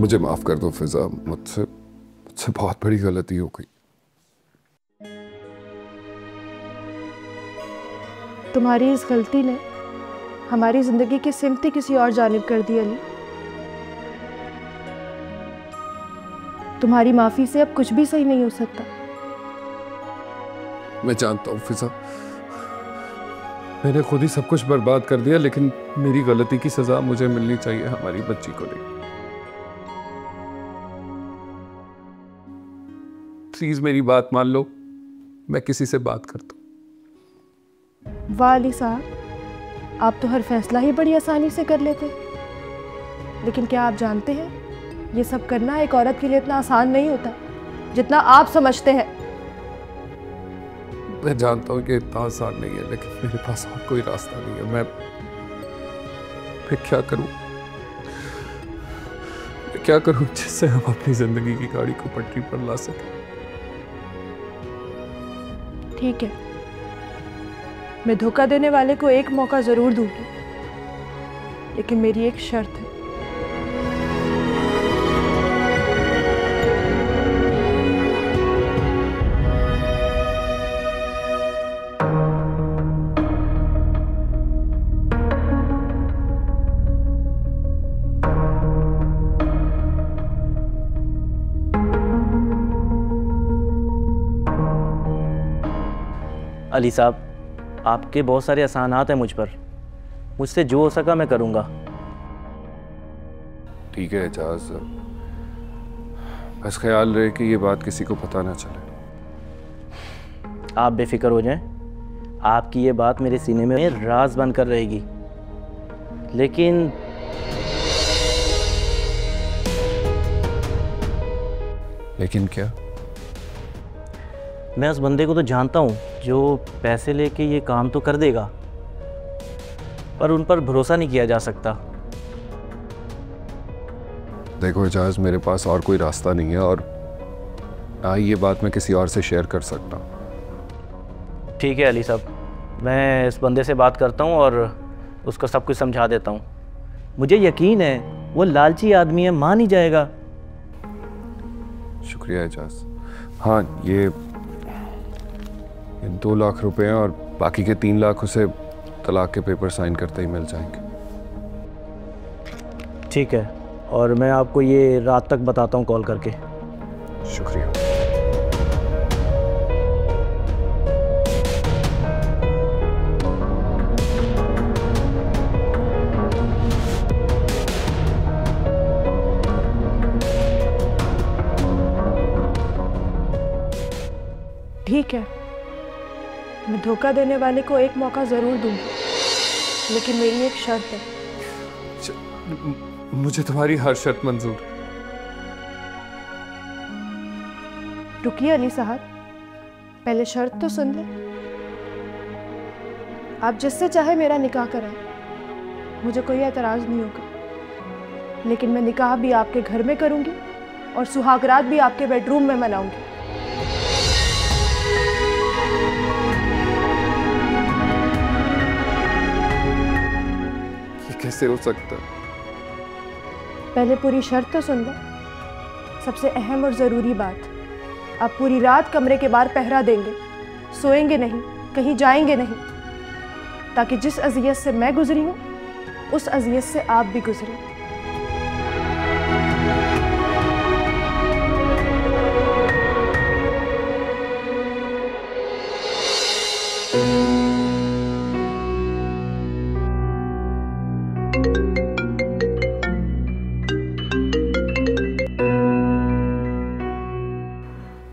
मुझे माफ कर दो फिजा, मुझसे बहुत बड़ी गलती हो गई। तुम्हारी इस गलती ने हमारी जिंदगी की सिमत ही किसी और जानिब कर दी अली। तुम्हारी माफी से अब कुछ भी सही नहीं हो सकता। मैं जानता हूँ फिजा, मैंने खुद ही सब कुछ बर्बाद कर दिया, लेकिन मेरी गलती की सजा मुझे मिलनी चाहिए हमारी बच्ची को लेकर। प्लीज मेरी बात मान लो, मैं किसी से बात करता हूँ। वाह अली साहब, आप तो हर फैसला ही बड़ी आसानी से कर लेते। लेकिन क्या आप जानते हैं, ये सब करना एक औरत के लिए इतना आसान नहीं होता जितना आप समझते हैं। मैं जानता हूँ कि इतना आसान नहीं है, लेकिन मेरे पास और कोई रास्ता नहीं है। मैं क्या करूँ, क्या करूँ जिससे हम अपनी जिंदगी की गाड़ी को पटरी पर ला सकें। ठीक है, मैं धोखा देने वाले को एक मौका जरूर दूंगी, लेकिन मेरी एक शर्त है। अली साहब, आपके बहुत सारे एहसानात हैं मुझ पर, मुझसे जो हो सका मैं करूँगा। ठीक है एजाज, बस ख्याल रहे कि ये बात किसी को पता ना चले। आप बेफिक्र हो जाएं, आपकी ये बात मेरे सीने में राज बनकर रहेगी। लेकिन क्या? मैं उस बंदे को तो जानता हूँ जो पैसे लेके ये काम तो कर देगा, पर उन पर भरोसा नहीं किया जा सकता। देखो एजाज, मेरे पास और कोई रास्ता नहीं है, और ना ही ये बात मैं किसी और से शेयर कर सकता हूँ। ठीक है अली साहब, मैं इस बंदे से बात करता हूँ और उसको सब कुछ समझा देता हूँ। मुझे यकीन है वो लालची आदमी है, मान ही जाएगा। शुक्रिया एजाज। हाँ, ये 2 लाख रुपए हैं और बाकी के 3 लाख उसे तलाक के पेपर साइन करते ही मिल जाएंगे। ठीक है, और मैं आपको ये रात तक बताता हूँ कॉल करके। शुक्रिया। ठीक है, मैं धोखा देने वाले को एक मौका जरूर दूंगी, लेकिन मेरी एक शर्त है। मुझे तुम्हारी हर शर्त मंजूर। रुकिए अली साहब, पहले शर्त तो सुन ले। आप जिससे चाहे मेरा निकाह कराएं, मुझे कोई एतराज नहीं होगा, लेकिन मैं निकाह भी आपके घर में करूंगी और सुहागरात भी आपके बेडरूम में मनाऊंगी। कैसे हो सकता? पहले पूरी शर्त तो सुन लो। सबसे अहम और ज़रूरी बात, आप पूरी रात कमरे के बाहर पहरा देंगे, सोएंगे नहीं, कहीं जाएंगे नहीं, ताकि जिस अज़ियत से मैं गुजरी हूँ उस अज़ियत से आप भी गुजरें।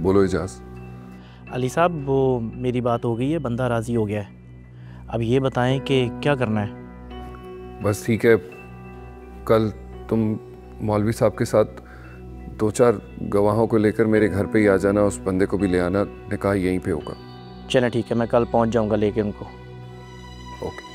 बोलो एजाज। अली साहब, वो मेरी बात हो गई है, बंदा राज़ी हो गया है। अब ये बताएं कि क्या करना है। बस ठीक है, कल तुम मौलवी साहब के साथ 2-4 गवाहों को लेकर मेरे घर पे ही आ जाना, उस बंदे को भी ले आना, निकाह यहीं पे होगा। चलें ठीक है, मैं कल पहुंच जाऊंगा लेके उनको। ओके।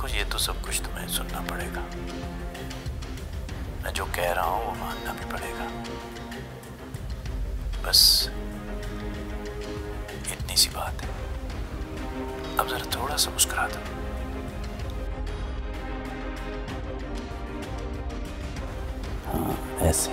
देखो ये तो सब कुछ तुम्हें सुनना पड़ेगा, मैं जो कह रहा हूँ वो मानना भी पड़ेगा। बस इतनी सी बात है। अब जरा थोड़ा सा मुस्कुरा दो। हाँ ऐसे।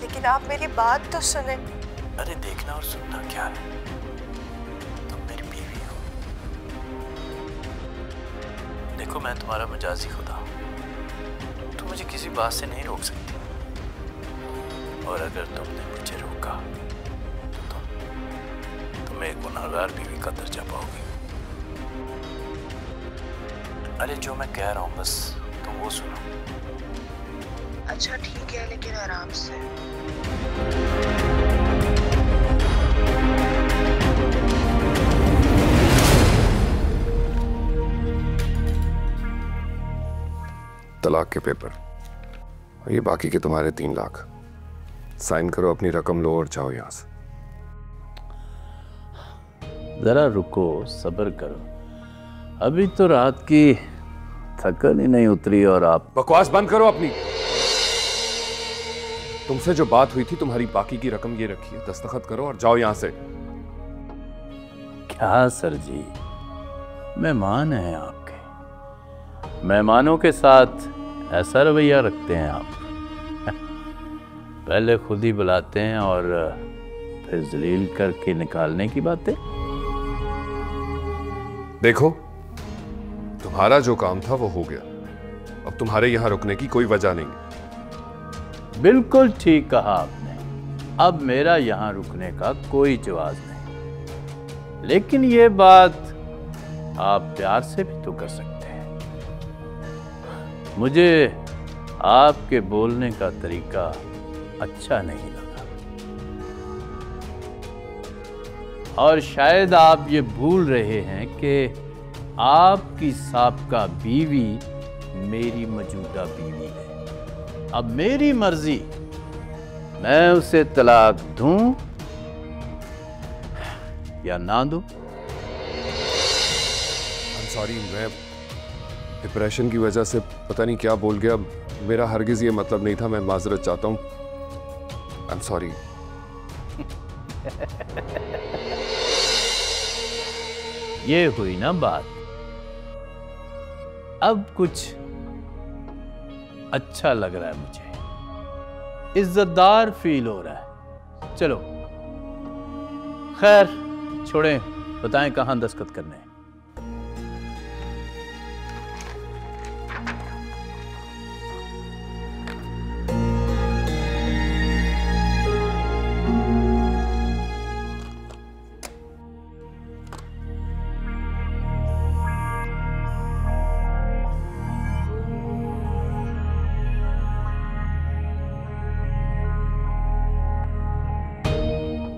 लेकिन आप मेरी बात तो सुने। अरे देखना और सुनना क्या है, तुम मेरी बीवी हो। देखो मैं तुम्हारा मजाजी खुदा हूं, तुम मुझे किसी बात से नहीं रोक सकती, और अगर तुमने मुझे रोका तो तुम एक गुनहगार बीवी का दर्जा पाओगी। अरे जो मैं कह रहा हूँ बस तुम वो सुनो। अच्छा ठीक है, लेकिन आराम से। तलाक के पेपर और ये बाकी के तुम्हारे 3 लाख। साइन करो, अपनी रकम लो और जाओ यहाँ से। जरा रुको, सब्र करो, अभी तो रात की थकन ही नहीं उतरी और आप। बकवास बंद करो अपनी। तुमसे जो बात हुई थी, तुम्हारी बाकी की रकम ये रखी है, दस्तखत करो और जाओ यहाँ से। क्या सर जी, मेहमान हैं आपके, मेहमानों के साथ ऐसा रवैया रखते हैं आप। पहले खुद ही बुलाते हैं और फिर जलील करके निकालने की बातें। देखो तुम्हारा जो काम था वो हो गया, अब तुम्हारे यहाँ रुकने की कोई वजह नहीं। बिल्कुल ठीक कहा आपने, अब मेरा यहाँ रुकने का कोई जवाब नहीं। लेकिन ये बात आप प्यार से भी तो कर सकते हैं। मुझे आपके बोलने का तरीका अच्छा नहीं लगा, और शायद आप ये भूल रहे हैं कि आपकी साबका बीवी मेरी मौजूदा बीवी है। अब मेरी मर्जी, मैं उसे तलाक दूं या ना दूं। सॉरी, मैं डिप्रेशन की वजह से पता नहीं क्या बोल गया। मेरा हरगिज ये मतलब नहीं था, मैं माजरत चाहता हूँ। I am sorry. ये हुई ना बात, अब कुछ अच्छा लग रहा है मुझे, इज्जतदार फील हो रहा है। चलो खैर छोड़ें, बताएं कहां दस्तखत करने हैं।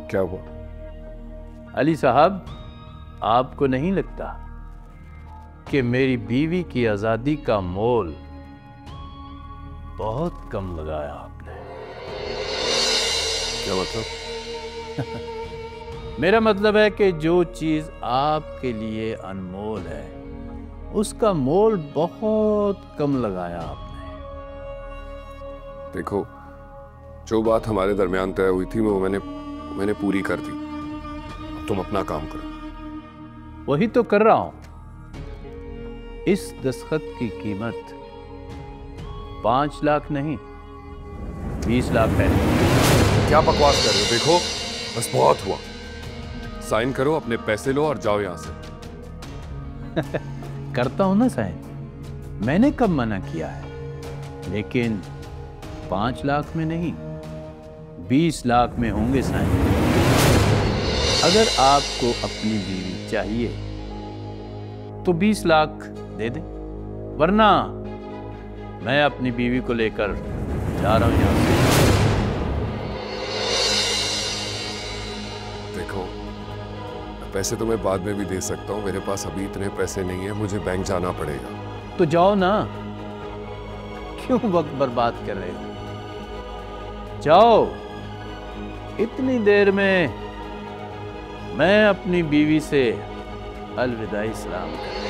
क्या हुआ? अली साहब, आपको नहीं लगता कि मेरी बीवी की आजादी का मोल बहुत कम लगाया आपने? क्या मतलब? मेरा मतलब है कि जो चीज आपके लिए अनमोल है उसका मोल बहुत कम लगाया आपने। देखो, जो बात हमारे दरमियान तय हुई थी वो मैंने पूरी कर दी। अब तुम अपना काम करो। वही तो कर रहा हूं। इस दस्तखत की कीमत 5 लाख नहीं 20 लाख है। क्या बकवास कर रहे हो? देखो बस बहुत हुआ, साइन करो, अपने पैसे लो और जाओ यहां से। करता हूं ना साइन, मैंने कब मना किया है, लेकिन 5 लाख में नहीं 20 लाख में होंगे साइन। अगर आपको अपनी बीवी चाहिए तो 20 लाख दे दे, वरना मैं अपनी बीवी को लेकर जा रहा हूं यहां से। देखो, पैसे तो मैं बाद में भी दे सकता हूँ, मेरे पास अभी इतने पैसे नहीं है, मुझे बैंक जाना पड़ेगा। तो जाओ ना, क्यों वक्त बर्बाद कर रहे हो? जाओ, इतनी देर में मैं अपनी बीवी से अलविदाई सलाम कर